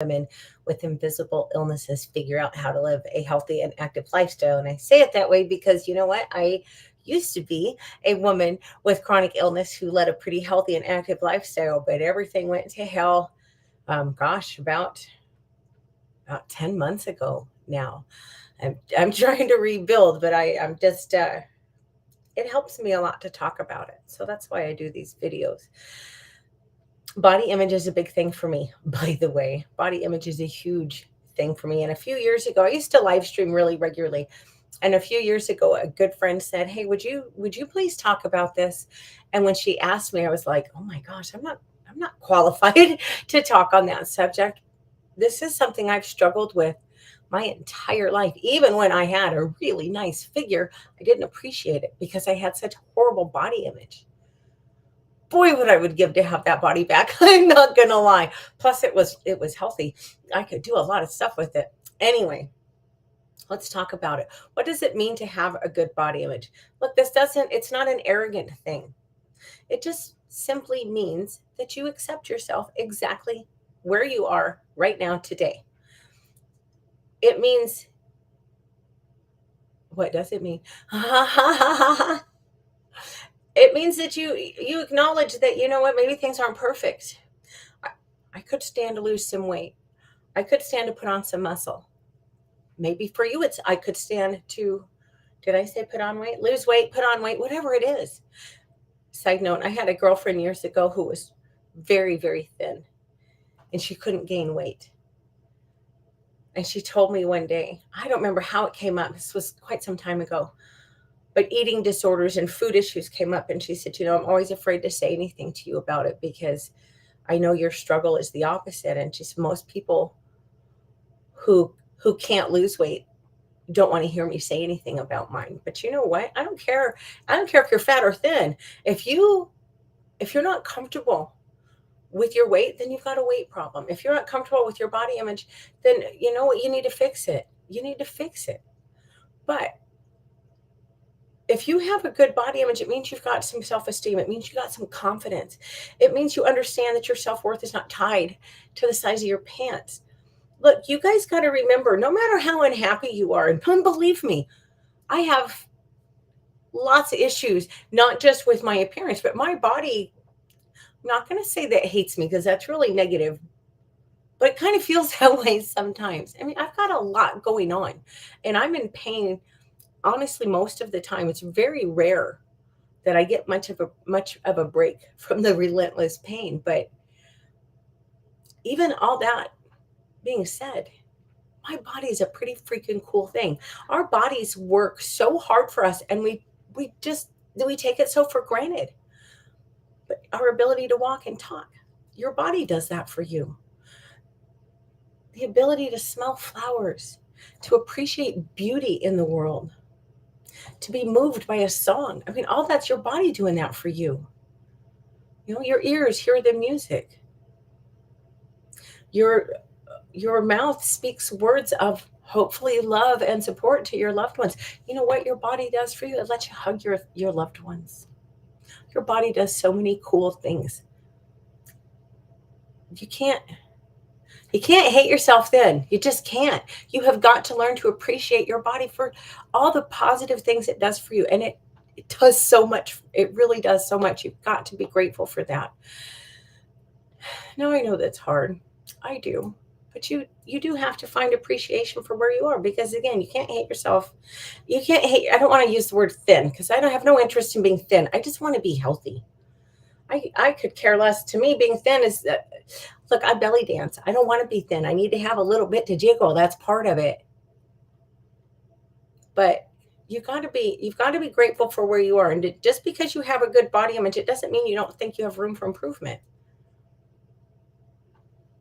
women with invisible illnesses figure out how to live a healthy and active lifestyle. And I say it that way because you know what? I used to be a woman with chronic illness who led a pretty healthy and active lifestyle, but everything went to hell. Gosh, about 10 months ago now. I'm trying to rebuild, but I'm just it helps me a lot to talk about it. So that's why I do these videos. Body image is a big thing for me, by the way. Body image is a huge thing for me. And a few years ago, I used to live stream really regularly. And a few years ago, a good friend said, "Hey, would you please talk about this?" And when she asked me, I was like, "Oh my gosh, I'm not qualified to talk on that subject. This is something I've struggled with my entire life. Even when I had a really nice figure, I didn't appreciate it because I had such horrible body image. Boy, what I would give to have that body back. I'm not gonna lie. Plus, it was healthy. I could do a lot of stuff with it. Anyway, let's talk about it. What does it mean to have a good body image? Look, it's not an arrogant thing. It just simply means that you accept yourself exactly where you are right now today. It means, what does it mean? It means that you acknowledge that you know what, maybe things aren't perfect. I, I could stand to lose some weight. I could stand to put on some muscle. Maybe for you, it's I could stand to, did I say put on weight? Lose weight, put on weight, whatever it is. Side note, I had a girlfriend years ago who was very, very thin and she couldn't gain weight. And she told me one day, I don't remember how it came up. This was quite some time ago, but eating disorders and food issues came up. And she said, I'm always afraid to say anything to you about it because I know your struggle is the opposite. And just most people who can't lose weight don't want to hear me say anything about mine. But you know what? I don't care. I don't care if you're fat or thin. If you're not comfortable with your weight, then you've got a weight problem. If you're not comfortable with your body image, then you know what? You need to fix it. You need to fix it. But if you have a good body image, it means you've got some self esteem. It means you got some confidence. It means you understand that your self worth is not tied to the size of your pants. Look, you guys got to remember no matter how unhappy you are, and believe me, I have lots of issues, not just with my appearance, but my body. I'm not going to say that it hates me because that's really negative, but it kind of feels that way sometimes. I mean, I've got a lot going on and I'm in pain. Honestly, most of the time, it's very rare that I get much of a break from the relentless pain. But even all that being said, my body is a pretty freaking cool thing. Our bodies work so hard for us, and we take it so for granted. But our ability to walk and talk, your body does that for you. The ability to smell flowers, to appreciate beauty in the world, to be moved by a song. I mean, all that's your body doing that for you. Your ears hear the music. Your your mouth speaks words of hopefully love and support to your loved ones. You know what your body does for you? It lets you hug your loved ones. Your body does so many cool things. You can't you can't hate yourself then. You just can't. You have got to learn to appreciate your body for all the positive things it does for you. And it does so much. It really does so much. You've got to be grateful for that. Now I know that's hard. I do. But you do have to find appreciation for where you are because again, you can't hate yourself. You can't hate, I don't want to use the word thin because I don't have no interest in being thin. I just want to be healthy. I could care less. To me, being thin is look, I belly dance. I don't want to be thin. I need to have a little bit to jiggle. That's part of it. But you've got to be grateful for where you are. And just because you have a good body image, it doesn't mean you don't think you have room for improvement.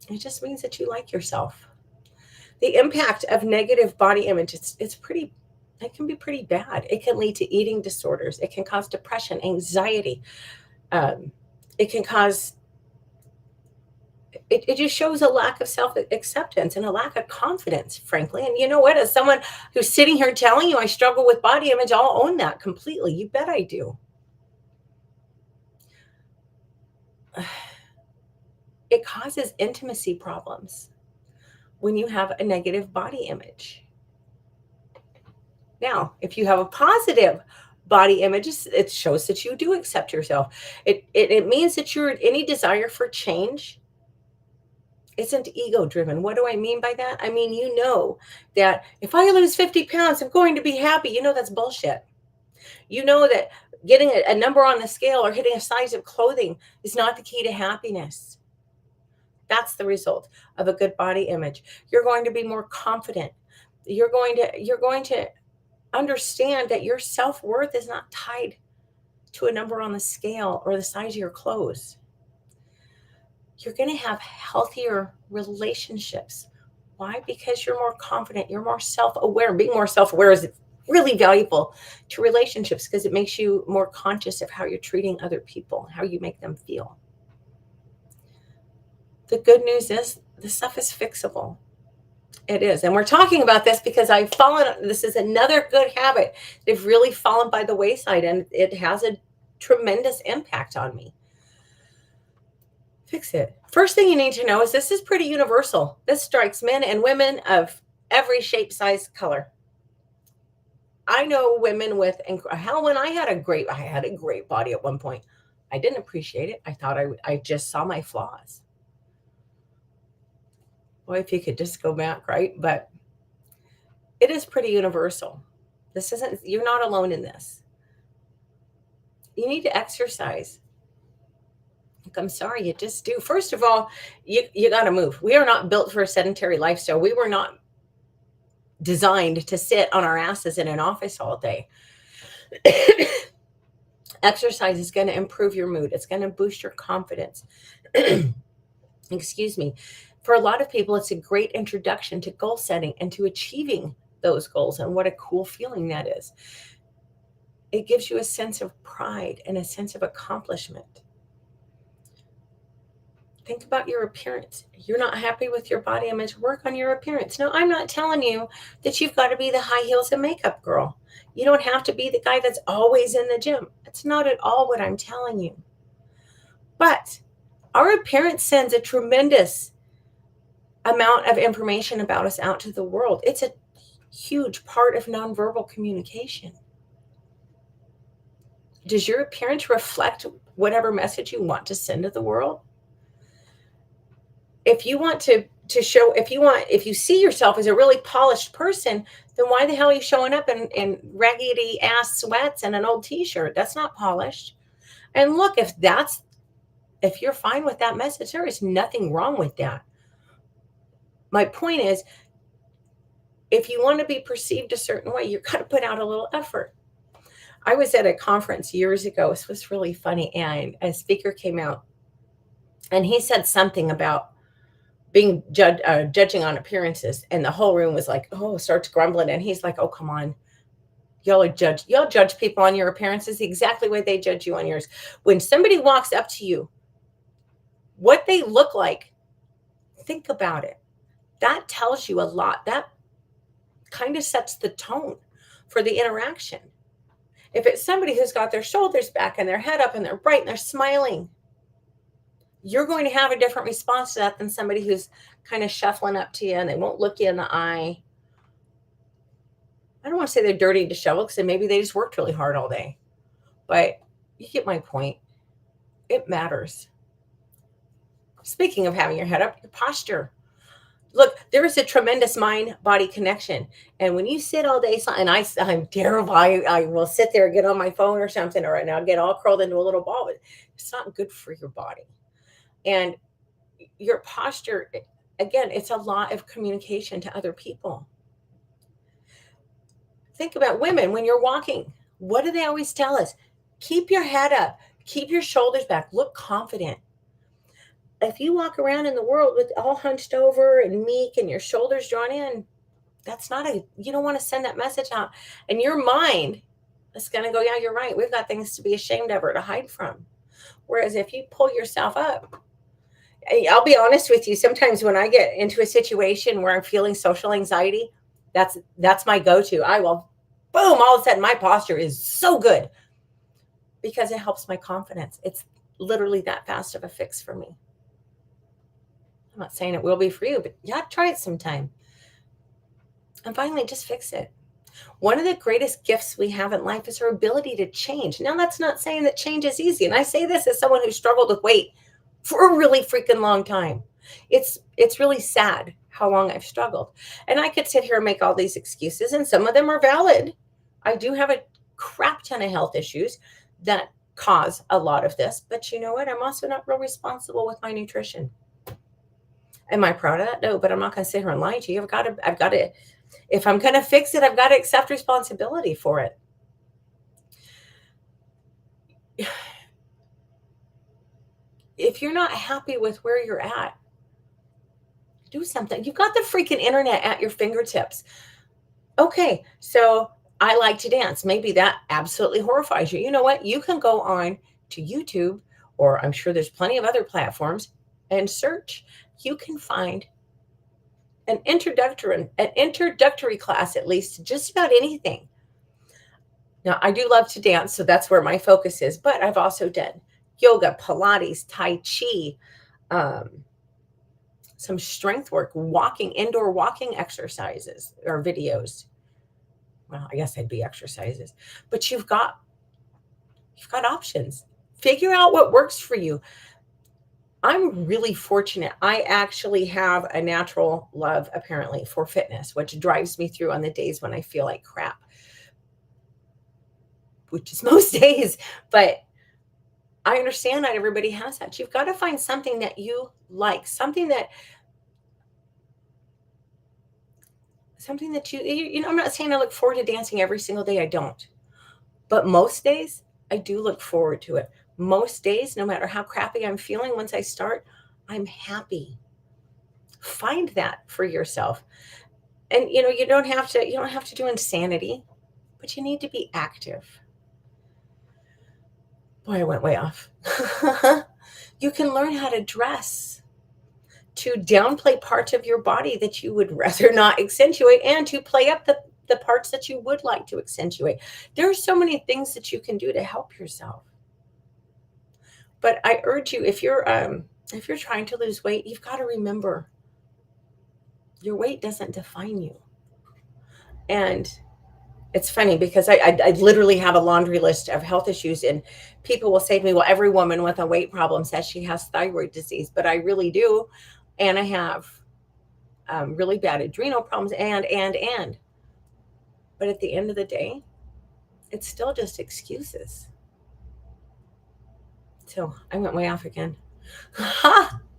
It just means that you like yourself. The impact of negative body image, it can be pretty bad. It can lead to eating disorders. It can cause depression, anxiety. Um, it can cause it just shows a lack of self acceptance and a lack of confidence, frankly. And you know what? As someone who's sitting here telling you I struggle with body image, I'll own that completely. You bet I do. It causes intimacy problems. when you have a negative body image. Now, if you have a positive body image, it shows that you do accept yourself. It means that any desire for change isn't ego driven. What do I mean by that? I mean, you know that if I lose 50 pounds, I'm going to be happy. You know, that's bullshit. You know that getting a number on the scale or hitting a size of clothing is not the key to happiness. That's the result of a good body image. You're going to be more confident. You're going to understand that your self-worth is not tied to a number on the scale or the size of your clothes. You're going to have healthier relationships. Why? Because you're more confident, you're more self-aware. Being more self-aware is really valuable to relationships because it makes you more conscious of how you're treating other people, how you make them feel. The good news is this stuff is fixable. It is. And we're talking about this because this is another good habit. They've really fallen by the wayside and it has a tremendous impact on me. Fix it. First thing you need to know is this is pretty universal. This strikes men and women of every shape, size, color. I know women with, hell, when I had a great body at one point. I didn't appreciate it. I thought I just saw my flaws. Well, if you could just go back, right? But it is pretty universal. You're not alone in this. You need to exercise. I'm sorry, you just do. First of all, you got to move. We are not built for a sedentary lifestyle. We were not designed to sit on our asses in an office all day. Exercise is going to improve your mood. It's going to boost your confidence. Excuse me. For a lot of people, it's a great introduction to goal setting and to achieving those goals. And what a cool feeling that is. It gives you a sense of pride and a sense of accomplishment. Think about your appearance. You're not happy with your body image, work on your appearance. No, I'm not telling you that you've got to be the high heels and makeup girl. You don't have to be the guy that's always in the gym. That's not at all what I'm telling you. But our appearance sends a tremendous amount of information about us out to the world. It's a huge part of nonverbal communication. Does your appearance reflect whatever message you want to send to the world? If you want to show, if you see yourself as a really polished person, then why the hell are you showing up in raggedy ass sweats and an old t-shirt? That's not polished. And look, if you're fine with that message, there is nothing wrong with that. My point is, if you want to be perceived a certain way, you've got to put out a little effort. I was at a conference years ago. This was really funny. And a speaker came out and he said something about being judging on appearances. And the whole room was like, oh, starts grumbling. And he's like, oh, come on. Y'all judge people on your appearances exactly the way they judge you on yours. When somebody walks up to you, what they look like, think about it. That tells you a lot. That kind of sets the tone for the interaction. If it's somebody who's got their shoulders back and their head up and they're bright and they're smiling, you're going to have a different response to that than somebody who's kind of shuffling up to you and they won't look you in the eye. I don't want to say they're dirty and disheveled because maybe they just worked really hard all day. But you get my point. It matters. Speaking of having your head up, your posture. Look, there is a tremendous mind-body connection. And when you sit all day, and I'm terrible. I will sit there and get on my phone or something, or I'll get all curled into a little ball. But it's not good for your body. And your posture, again, it's a lot of communication to other people. Think about women when you're walking. What do they always tell us? Keep your head up. Keep your shoulders back. Look confident. If you walk around in the world with all hunched over and meek and your shoulders drawn in, you don't want to send that message out. And your mind is going to go, yeah, you're right. We've got things to be ashamed of or to hide from. Whereas if you pull yourself up, I'll be honest with you. Sometimes when I get into a situation where I'm feeling social anxiety, that's my go-to. I will, boom, all of a sudden my posture is so good because it helps my confidence. It's literally that fast of a fix for me. I'm not saying it will be for you, but yeah, try it sometime. And finally, just fix it. One of the greatest gifts we have in life is our ability to change. Now, that's not saying that change is easy. And I say this as someone who struggled with weight for a really freaking long time. It's really sad how long I've struggled. And I could sit here and make all these excuses, and some of them are valid. I do have a crap ton of health issues that cause a lot of this. But you know what? I'm also not real responsible with my nutrition. Am I proud of that? No, but I'm not going to sit here and lie to you. I've got to, if I'm going to fix it, I've got to accept responsibility for it. If you're not happy with where you're at, do something. You've got the freaking internet at your fingertips. Okay, so I like to dance. Maybe that absolutely horrifies you. You know what? You can go on to YouTube, or I'm sure there's plenty of other platforms, and search. You can find an introductory class, at least, to just about anything. Now, I do love to dance, so that's where my focus is, but I've also done yoga, Pilates, Tai Chi, some strength work, indoor walking exercises or videos. Well, I guess they'd be exercises, but you've got options. Figure out what works for you. I'm really fortunate. I actually have a natural love, apparently, for fitness, which drives me through on the days when I feel like crap, which is most days. But I understand not everybody has that. You've got to find something that you like, something that you know, I'm not saying I look forward to dancing every single day. I don't. But most days, I do look forward to it. Most days, no matter how crappy I'm feeling, once I start, I'm happy. Find that for yourself. And you know, you don't have to do insanity, but you need to be active. Boy, I went way off. You can learn how to dress, to downplay parts of your body that you would rather not accentuate, and to play up the parts that you would like to accentuate. There are so many things that you can do to help yourself. But I urge you, if you're trying to lose weight, you've got to remember your weight doesn't define you. And it's funny because I literally have a laundry list of health issues, and people will say to me, well, every woman with a weight problem says she has thyroid disease, but I really do. And I have really bad adrenal problems and. But at the end of the day, it's still just excuses. So I went way off again.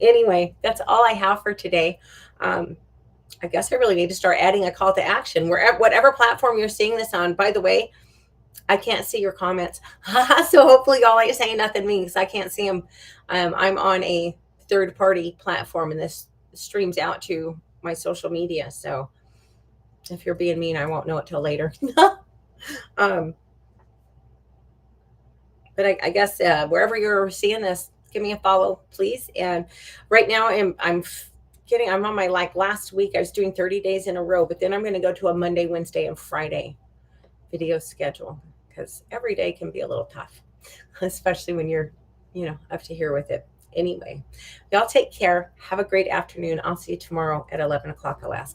Anyway, that's all I have for today. I guess I really need to start adding a call to action whatever platform you're seeing this on. By the way, I can't see your comments. So hopefully y'all ain't saying nothing mean, because I can't see them. I'm on a third-party platform, and this streams out to my social media. So if you're being mean, I won't know it till later. But I guess wherever you're seeing this, give me a follow, please. And right now I'm on my, like, last week I was doing 30 days in a row, but then I'm going to go to a Monday, Wednesday, and Friday video schedule, because every day can be a little tough, especially when you're, up to here with it. Anyway, y'all take care. Have a great afternoon. I'll see you tomorrow at 11 o'clock Alaska.